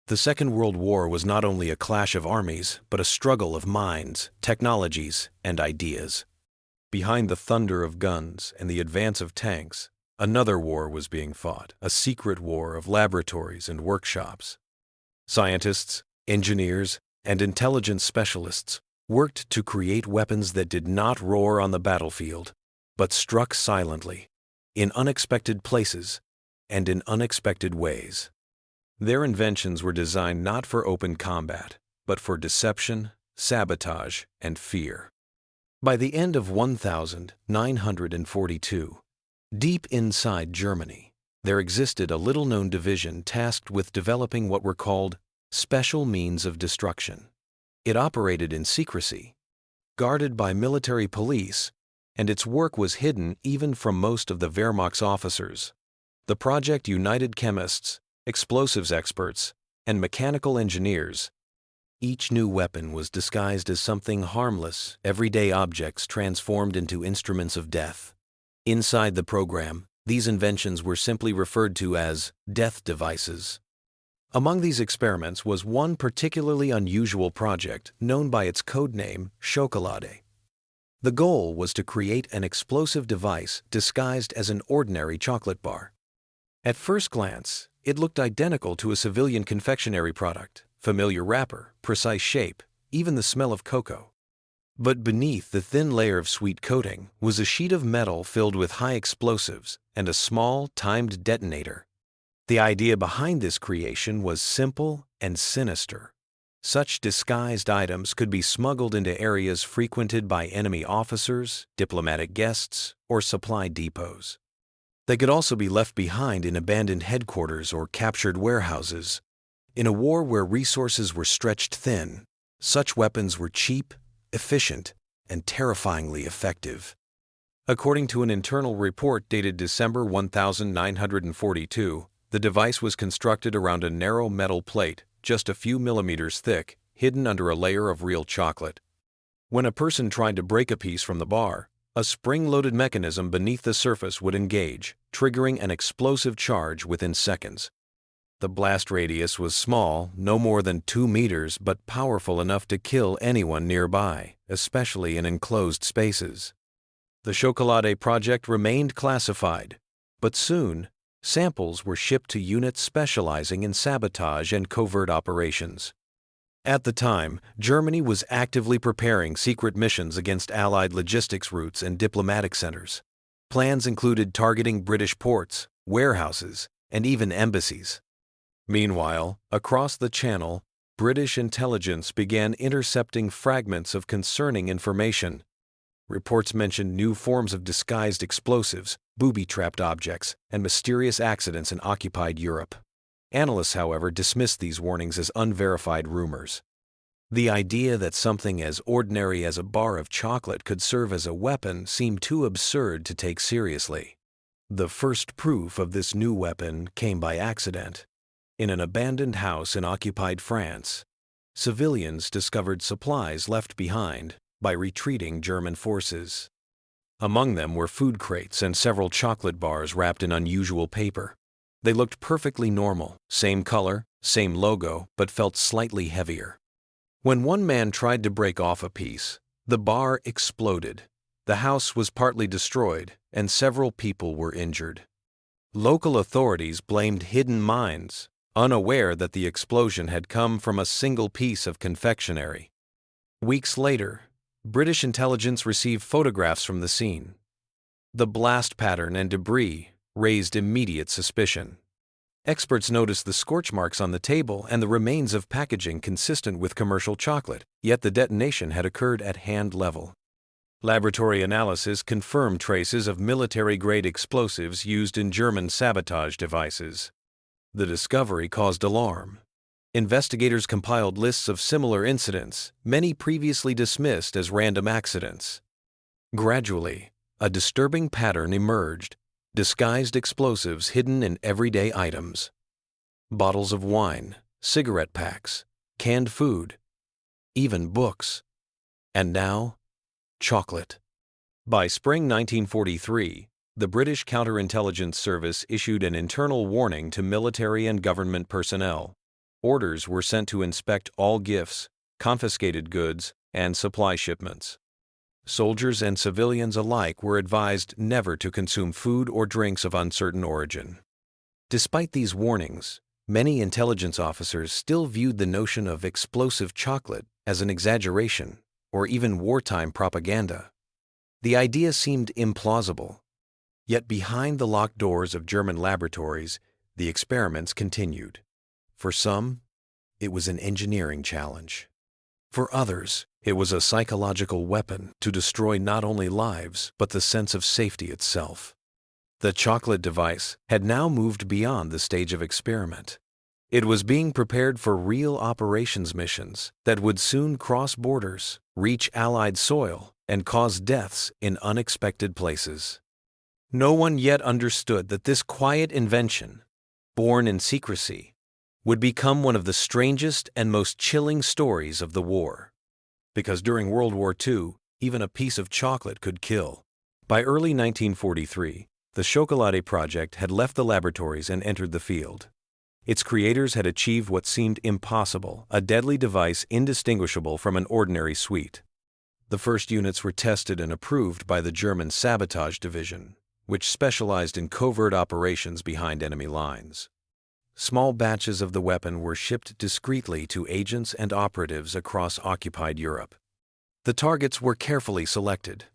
The Second World War was not only a clash of armies, but a struggle of minds, technologies, and ideas. Behind the thunder of guns and the advance of tanks, another war was being fought, a secret war of laboratories and workshops. Scientists, engineers, and intelligence specialists worked to create weapons that did not roar on the battlefield, but struck silently, in unexpected places, and in unexpected ways. Their inventions were designed not for open combat, but for deception, sabotage, and fear. By the end of 1942, deep inside Germany, there existed a little-known division tasked with developing what were called special means of destruction. It operated in secrecy, guarded by military police, and its work was hidden even from most of the Wehrmacht's officers. The project united chemists, explosives experts, and mechanical engineers. Each new weapon was disguised as something harmless, everyday objects transformed into instruments of death. Inside the program, these inventions were simply referred to as death devices. Among these experiments was one particularly unusual project known by its code name Schokolade. The goal was to create an explosive device disguised as an ordinary chocolate bar. At first glance, it looked identical to a civilian confectionery product, familiar wrapper, precise shape, even the smell of cocoa. But beneath the thin layer of sweet coating was a sheet of metal filled with high explosives and a small, timed detonator. The idea behind this creation was simple and sinister. Such disguised items could be smuggled into areas frequented by enemy officers, diplomatic guests, or supply depots. They could also be left behind in abandoned headquarters or captured warehouses. In a war where resources were stretched thin, such weapons were cheap, efficient, and terrifyingly effective. According to an internal report dated December 1942, the device was constructed around a narrow metal plate, just a few millimeters thick, hidden under a layer of real chocolate. When a person tried to break a piece from the bar, a spring-loaded mechanism beneath the surface would engage, triggering an explosive charge within seconds. The blast radius was small, no more than 2 meters, but powerful enough to kill anyone nearby, especially in enclosed spaces. The Schokolade project remained classified, but soon, samples were shipped to units specializing in sabotage and covert operations. At the time, Germany was actively preparing secret missions against Allied logistics routes and diplomatic centers. Plans included targeting British ports, warehouses, and even embassies. Meanwhile, across the Channel, British intelligence began intercepting fragments of concerning information. Reports mentioned new forms of disguised explosives, booby-trapped objects, and mysterious accidents in occupied Europe. Analysts, however, dismissed these warnings as unverified rumors. The idea that something as ordinary as a bar of chocolate could serve as a weapon seemed too absurd to take seriously. The first proof of this new weapon came by accident. In an abandoned house in occupied France, civilians discovered supplies left behind by retreating German forces. Among them were food crates and several chocolate bars wrapped in unusual paper. They looked perfectly normal, same color, same logo, but felt slightly heavier. When one man tried to break off a piece, the bar exploded. The house was partly destroyed, and several people were injured. Local authorities blamed hidden mines, unaware that the explosion had come from a single piece of confectionery. Weeks later, British intelligence received photographs from the scene. The blast pattern and debris raised immediate suspicion. Experts noticed the scorch marks on the table and the remains of packaging consistent with commercial chocolate, yet the detonation had occurred at hand level. Laboratory analysis confirmed traces of military-grade explosives used in German sabotage devices. The discovery caused alarm. Investigators compiled lists of similar incidents, many previously dismissed as random accidents. Gradually, a disturbing pattern emerged. Disguised explosives hidden in everyday items. Bottles of wine, cigarette packs, canned food, even books. And now, chocolate. By spring 1943, the British Counterintelligence Service issued an internal warning to military and government personnel. Orders were sent to inspect all gifts, confiscated goods, and supply shipments. Soldiers and civilians alike were advised never to consume food or drinks of uncertain origin. Despite these warnings, many intelligence officers still viewed the notion of explosive chocolate as an exaggeration or even wartime propaganda. The idea seemed implausible. Yet behind the locked doors of German laboratories, the experiments continued. For some, it was an engineering challenge. For others, it was a psychological weapon to destroy not only lives, but the sense of safety itself. The chocolate device had now moved beyond the stage of experiment. It was being prepared for real operations missions that would soon cross borders, reach Allied soil, and cause deaths in unexpected places. No one yet understood that this quiet invention, born in secrecy, would become one of the strangest and most chilling stories of the war. Because during World War II, even a piece of chocolate could kill. By early 1943, the Chocolate project had left the laboratories and entered the field. Its creators had achieved what seemed impossible, a deadly device indistinguishable from an ordinary sweet. The first units were tested and approved by the German Sabotage Division, which specialized in covert operations behind enemy lines. Small batches of the weapon were shipped discreetly to agents and operatives across occupied Europe. The targets were carefully selected.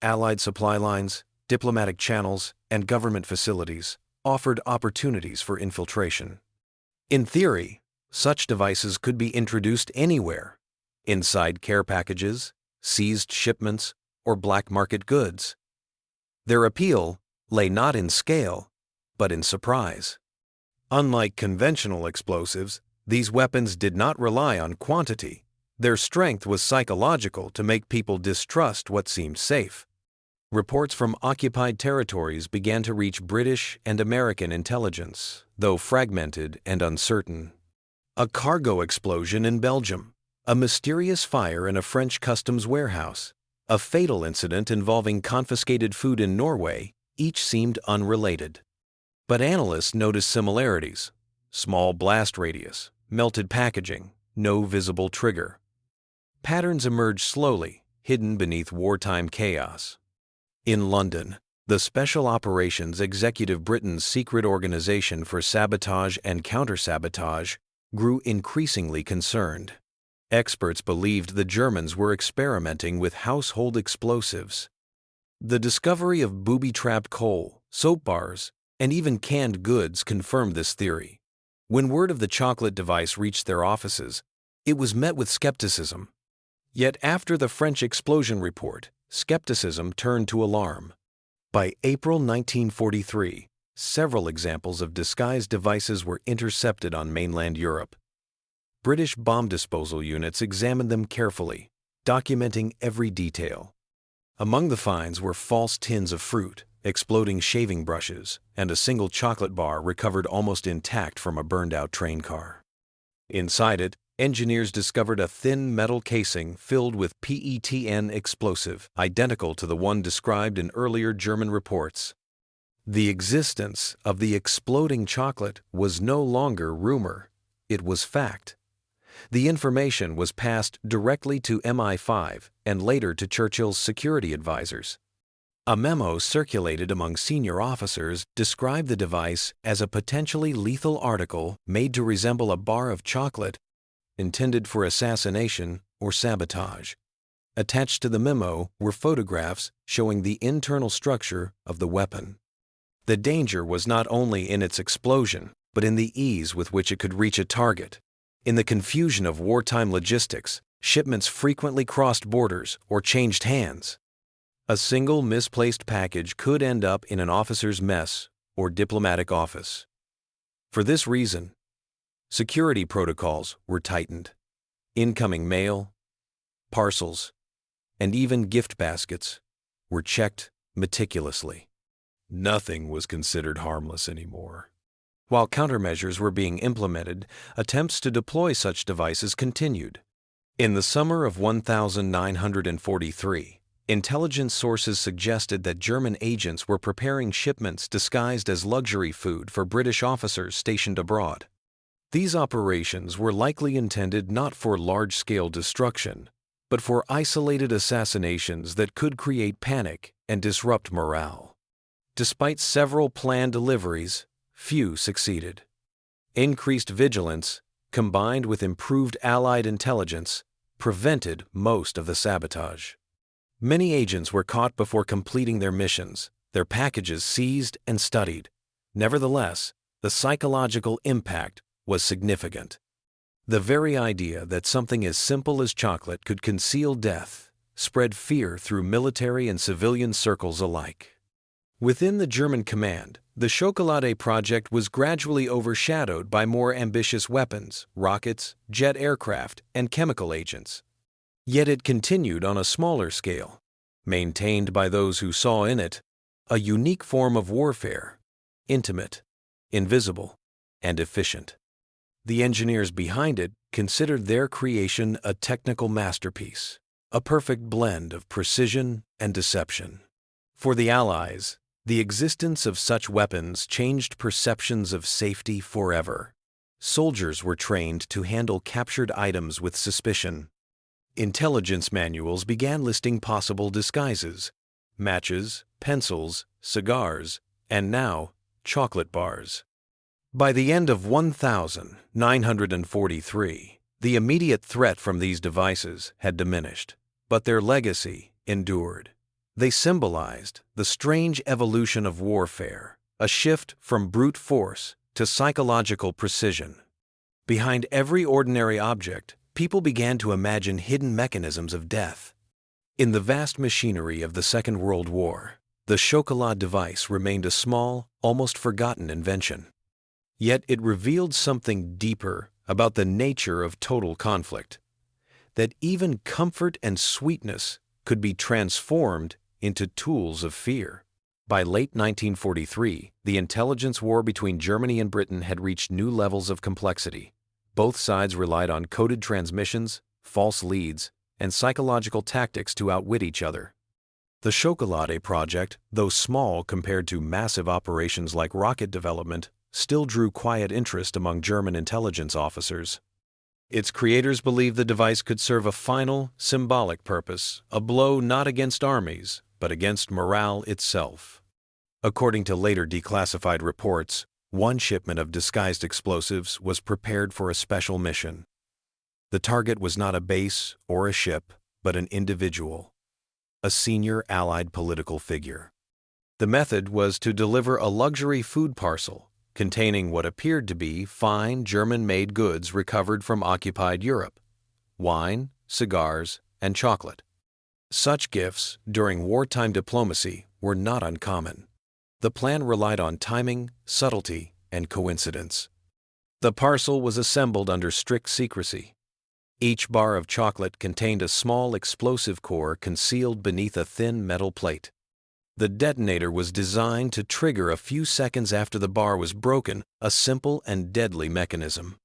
Allied supply lines, diplomatic channels, and government facilities offered opportunities for infiltration. In theory, such devices could be introduced anywhere, inside care packages, seized shipments, or black market goods. Their appeal lay not in scale, but in surprise. Unlike conventional explosives, these weapons did not rely on quantity. Their strength was psychological to make people distrust what seemed safe. Reports from occupied territories began to reach British and American intelligence, though fragmented and uncertain. A cargo explosion in Belgium, a mysterious fire in a French customs warehouse, a fatal incident involving confiscated food in Norway, each seemed unrelated. But analysts noticed similarities: small blast radius, melted packaging, no visible trigger. Patterns emerged slowly, hidden beneath wartime chaos. In London, the Special Operations Executive Britain's secret organization for sabotage and counter-sabotage grew increasingly concerned. Experts believed the Germans were experimenting with household explosives. The discovery of booby-trapped coal, soap bars, and even canned goods confirmed this theory. When word of the chocolate device reached their offices, it was met with skepticism. Yet after the French explosion report, skepticism turned to alarm. By April 1943, several examples of disguised devices were intercepted on mainland Europe. British bomb disposal units examined them carefully, documenting every detail. Among the finds were false tins of fruit, exploding shaving brushes, and a single chocolate bar recovered almost intact from a burned-out train car. Inside it, engineers discovered a thin metal casing filled with PETN explosive, identical to the one described in earlier German reports. The existence of the exploding chocolate was no longer rumor, it was fact. The information was passed directly to MI5 and later to Churchill's security advisors. A memo circulated among senior officers described the device as a potentially lethal article made to resemble a bar of chocolate intended for assassination or sabotage. Attached to the memo were photographs showing the internal structure of the weapon. The danger was not only in its explosion, but in the ease with which it could reach a target. In the confusion of wartime logistics, shipments frequently crossed borders or changed hands. A single misplaced package could end up in an officer's mess or diplomatic office. For this reason, security protocols were tightened. Incoming mail, parcels, and even gift baskets were checked meticulously. Nothing was considered harmless anymore. While countermeasures were being implemented, attempts to deploy such devices continued. In the summer of 1943, intelligence sources suggested that German agents were preparing shipments disguised as luxury food for British officers stationed abroad. These operations were likely intended not for large-scale destruction, but for isolated assassinations that could create panic and disrupt morale. Despite several planned deliveries, few succeeded. Increased vigilance, combined with improved Allied intelligence, prevented most of the sabotage. Many agents were caught before completing their missions, their packages seized and studied. Nevertheless, the psychological impact was significant. The very idea that something as simple as chocolate could conceal death spread fear through military and civilian circles alike. Within the German command, the Schokolade project was gradually overshadowed by more ambitious weapons, rockets, jet aircraft, and chemical agents. Yet it continued on a smaller scale, maintained by those who saw in it a unique form of warfare, intimate, invisible, and efficient. The engineers behind it considered their creation a technical masterpiece, a perfect blend of precision and deception. For the Allies, the existence of such weapons changed perceptions of safety forever. Soldiers were trained to handle captured items with suspicion. Intelligence manuals began listing possible disguises: matches, pencils, cigars, and now chocolate bars. By the end of 1943, the immediate threat from these devices had diminished, but their legacy endured. They symbolized the strange evolution of warfare, a shift from brute force to psychological precision. Behind every ordinary object, people began to imagine hidden mechanisms of death. In the vast machinery of the Second World War, the Chocolat device remained a small, almost forgotten invention. Yet it revealed something deeper about the nature of total conflict, that even comfort and sweetness could be transformed into tools of fear. By late 1943, the intelligence war between Germany and Britain had reached new levels of complexity. Both sides relied on coded transmissions, false leads, and psychological tactics to outwit each other. The Chocolate project, though small compared to massive operations like rocket development, still drew quiet interest among German intelligence officers. Its creators believed the device could serve a final, symbolic purpose, a blow not against armies, but against morale itself. According to later declassified reports, one shipment of disguised explosives was prepared for a special mission. The target was not a base or a ship, but an individual, a senior Allied political figure. The method was to deliver a luxury food parcel containing what appeared to be fine German-made goods recovered from occupied Europe: wine, cigars, and chocolate. Such gifts during wartime diplomacy were not uncommon. The plan relied on timing, subtlety, and coincidence. The parcel was assembled under strict secrecy. Each bar of chocolate contained a small explosive core concealed beneath a thin metal plate. The detonator was designed to trigger a few seconds after the bar was broken, a simple and deadly mechanism.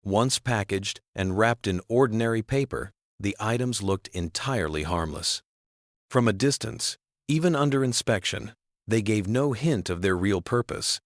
Once packaged and wrapped in ordinary paper, the items looked entirely harmless. From a distance, even under inspection, they gave no hint of their real purpose.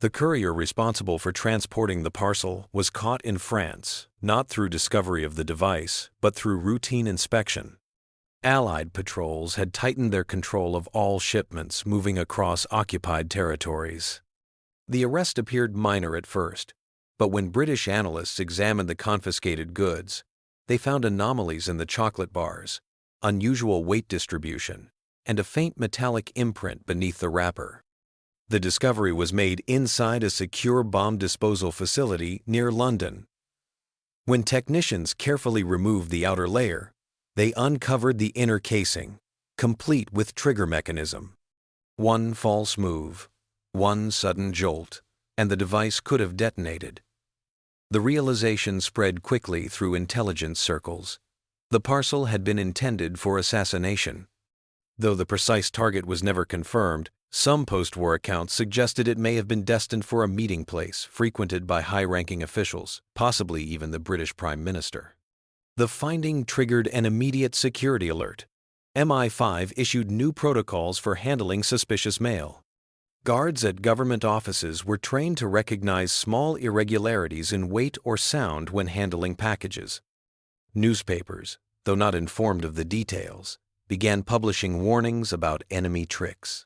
The courier responsible for transporting the parcel was caught in France, not through discovery of the device, but through routine inspection. Allied patrols had tightened their control of all shipments moving across occupied territories. The arrest appeared minor at first, but when British analysts examined the confiscated goods, they found anomalies in the chocolate bars, unusual weight distribution, and a faint metallic imprint beneath the wrapper. The discovery was made inside a secure bomb disposal facility near London. When technicians carefully removed the outer layer, they uncovered the inner casing, complete with trigger mechanism. One false move, one sudden jolt, and the device could have detonated. The realization spread quickly through intelligence circles. The parcel had been intended for assassination. Though the precise target was never confirmed, some post-war accounts suggested it may have been destined for a meeting place frequented by high-ranking officials, possibly even the British Prime Minister. The finding triggered an immediate security alert. MI5 issued new protocols for handling suspicious mail. Guards at government offices were trained to recognize small irregularities in weight or sound when handling packages. Newspapers, though not informed of the details, began publishing warnings about enemy tricks.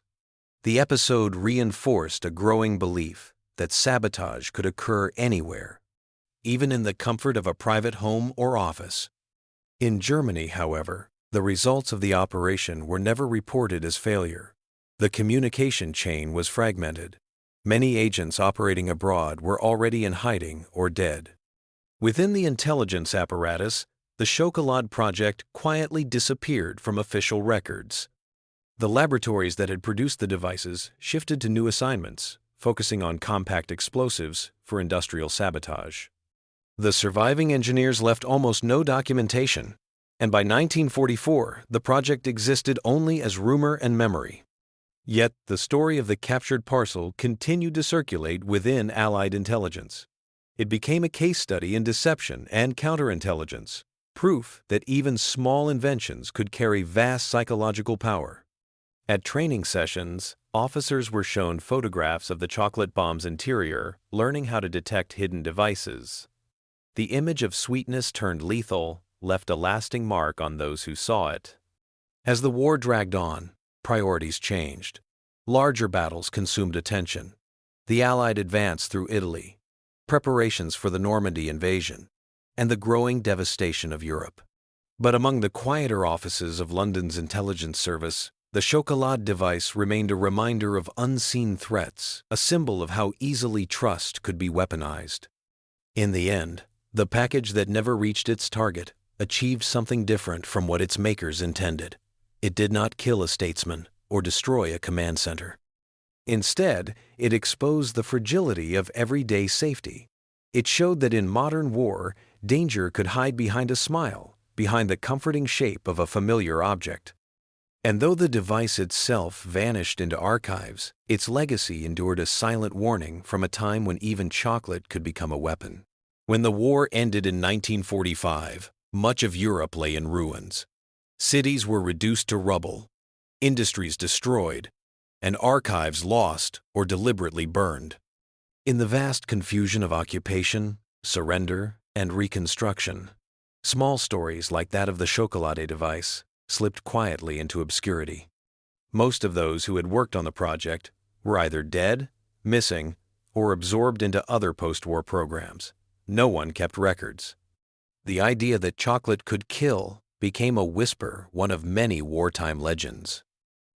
The episode reinforced a growing belief that sabotage could occur anywhere, even in the comfort of a private home or office. In Germany, however, the results of the operation were never reported as failure. The communication chain was fragmented. Many agents operating abroad were already in hiding or dead. Within the intelligence apparatus, the Chocolat project quietly disappeared from official records. The laboratories that had produced the devices shifted to new assignments, focusing on compact explosives for industrial sabotage. The surviving engineers left almost no documentation, and by 1944, the project existed only as rumor and memory. Yet, the story of the captured parcel continued to circulate within Allied intelligence. It became a case study in deception and counterintelligence, proof that even small inventions could carry vast psychological power. At training sessions, officers were shown photographs of the chocolate bomb's interior, learning how to detect hidden devices. The image of sweetness turned lethal left a lasting mark on those who saw it. As the war dragged on, priorities changed. Larger battles consumed attention. The Allied advance through Italy, preparations for the Normandy invasion, and the growing devastation of Europe. But among the quieter offices of London's intelligence service, the Chocolat device remained a reminder of unseen threats, a symbol of how easily trust could be weaponized. In the end, the package that never reached its target achieved something different from what its makers intended. It did not kill a statesman or destroy a command center. Instead, it exposed the fragility of everyday safety. It showed that in modern war, danger could hide behind a smile, behind the comforting shape of a familiar object. And though the device itself vanished into archives, its legacy endured a silent warning from a time when even chocolate could become a weapon. When the war ended in 1945, much of Europe lay in ruins. Cities were reduced to rubble, industries destroyed, and archives lost or deliberately burned. In the vast confusion of occupation, surrender, and reconstruction, small stories like that of the Chocolat device slipped quietly into obscurity. Most of those who had worked on the project were either dead, missing, or absorbed into other post-war programs. No one kept records. The idea that chocolate could kill became a whisper, one of many wartime legends.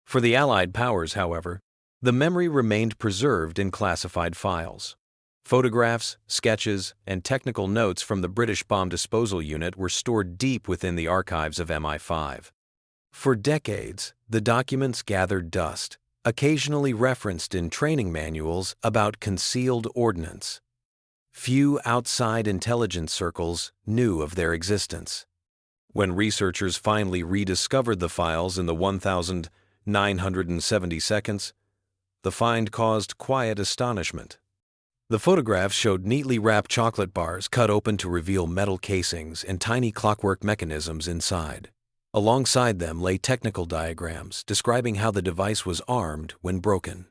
For the Allied powers, however, the memory remained preserved in classified files. Photographs, sketches, and technical notes from the British Bomb Disposal Unit were stored deep within the archives of MI5. For decades, the documents gathered dust, occasionally referenced in training manuals about concealed ordnance. Few outside intelligence circles knew of their existence. When researchers finally rediscovered the files in the 1,970 seconds, the find caused quiet astonishment. The photographs showed neatly wrapped chocolate bars cut open to reveal metal casings and tiny clockwork mechanisms inside. Alongside them lay technical diagrams describing how the device was armed when broken.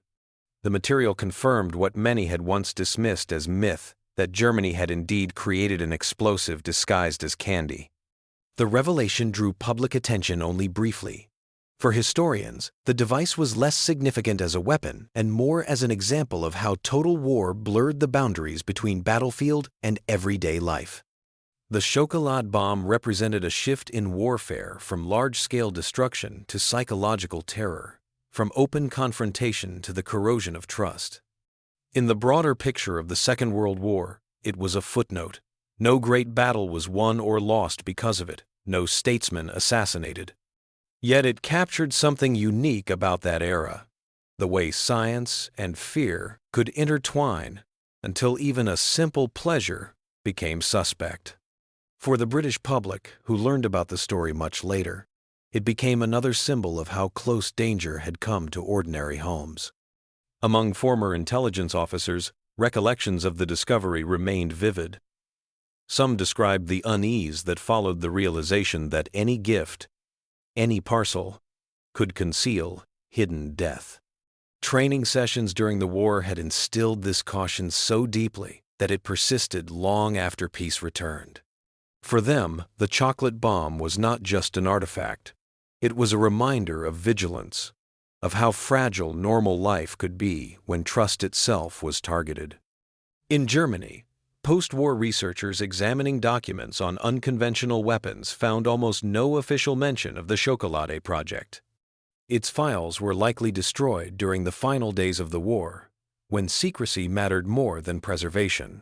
The material confirmed what many had once dismissed as myth, that Germany had indeed created an explosive disguised as candy. The revelation drew public attention only briefly. For historians, the device was less significant as a weapon and more as an example of how total war blurred the boundaries between battlefield and everyday life. The Chocolat bomb represented a shift in warfare from large-scale destruction to psychological terror, from open confrontation to the corrosion of trust. In the broader picture of the Second World War, it was a footnote. No great battle was won or lost because of it, no statesman assassinated. Yet it captured something unique about that era, the way science and fear could intertwine until even a simple pleasure became suspect. For the British public, who learned about the story much later, it became another symbol of how close danger had come to ordinary homes. Among former intelligence officers, recollections of the discovery remained vivid. Some described the unease that followed the realization that any gift, any parcel, could conceal hidden death. Training sessions during the war had instilled this caution so deeply that it persisted long after peace returned. For them, the chocolate bomb was not just an artifact. It was a reminder of vigilance, of how fragile normal life could be when trust itself was targeted. In Germany, post-war researchers examining documents on unconventional weapons found almost no official mention of the Schokolade project. Its files were likely destroyed during the final days of the war, when secrecy mattered more than preservation.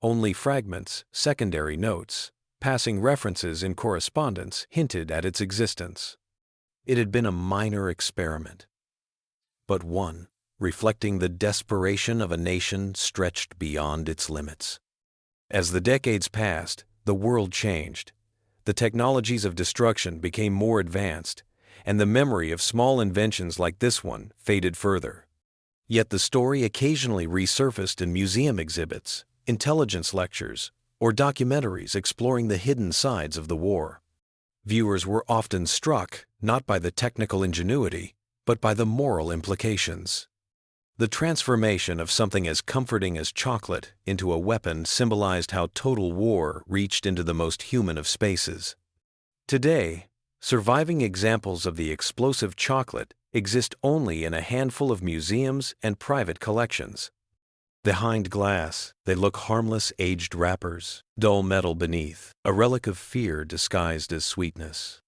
Only fragments, secondary notes, passing references in correspondence hinted at its existence. It had been a minor experiment, but one reflecting the desperation of a nation stretched beyond its limits. As the decades passed, the world changed. The technologies of destruction became more advanced, and the memory of small inventions like this one faded further. Yet the story occasionally resurfaced in museum exhibits, intelligence lectures, or documentaries exploring the hidden sides of the war. Viewers were often struck not by the technical ingenuity, but by the moral implications. The transformation of something as comforting as chocolate into a weapon symbolized how total war reached into the most human of spaces. Today, surviving examples of the explosive chocolate exist only in a handful of museums and private collections. Behind glass, they look harmless aged wrappers, dull metal beneath, a relic of fear disguised as sweetness.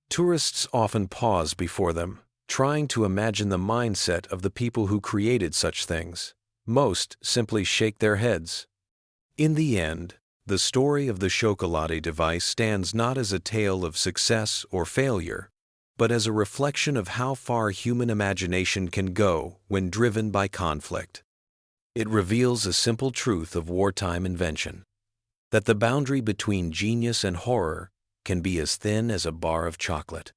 Tourists often pause before them, trying to imagine the mindset of the people who created such things. Most simply shake their heads. In the end, the story of the Schokolade device stands not as a tale of success or failure, but as a reflection of how far human imagination can go when driven by conflict. It reveals a simple truth of wartime invention, that the boundary between genius and horror can be as thin as a bar of chocolate.